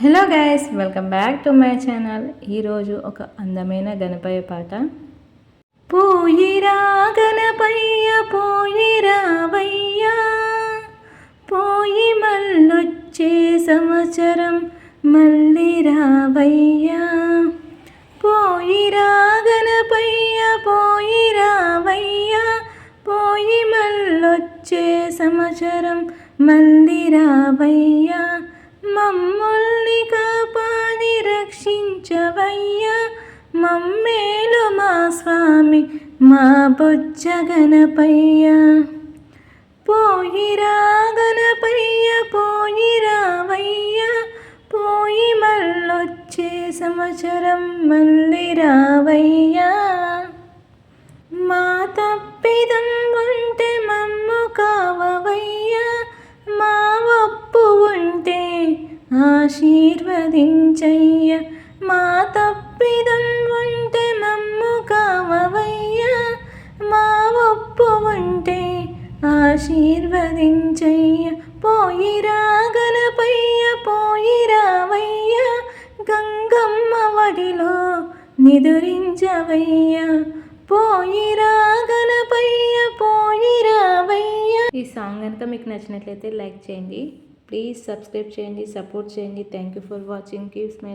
Hello guys, welcome back to my channel. ఈరోజు ఒక అందమైన గణపయ్య పాట. పోయిరా గణపయ్య పోయిరావయ్యా, పోయి మళ్ళొచ్చే సంవత్సరం మళ్ళీ రావయ్యా. పోయిరా గణపయ్య పోయిరావయ్యా, పోయి మళ్ళొచ్చే సంవత్సరం మళ్ళీ రావయ్యా. మమ్ముల్ని కాపాడి రక్షించవయ్యా, మమ్మేలు మా స్వామి మా బొజ్జ గణపయ్య. పోయిరా గణపయ్య పోయిరావయ్యా, పోయి మళ్ళొచ్చే సంవత్సరం మళ్ళీ రావయ్యా. మా తప్పిదం ఉంటే మమ్ము కావవయ్యా, మా ఒప్పు ఉంటే ఆశీర్వదించయ్య. మా తప్పిదం ఉంటే మమ్ము కావవయ్యా, మా ఒప్పు ఉంటే ఆశీర్వదించయ్య. పోయిరా గణపయ్య పోయిరావయ్యా, గంగమ్మ వడిలో నిదురించవయ్యా. పోయిరా గణపయ్య పోయిరావయ్యా. ఈ సాంగ్ కనుక మీకు నచ్చినట్లయితే లైక్ చేయండి, ప్లీజ్ సబ్స్క్రైబ్ చేయండి, సపోర్ట్ చేయండి. Thank you for watching. Keep smiling.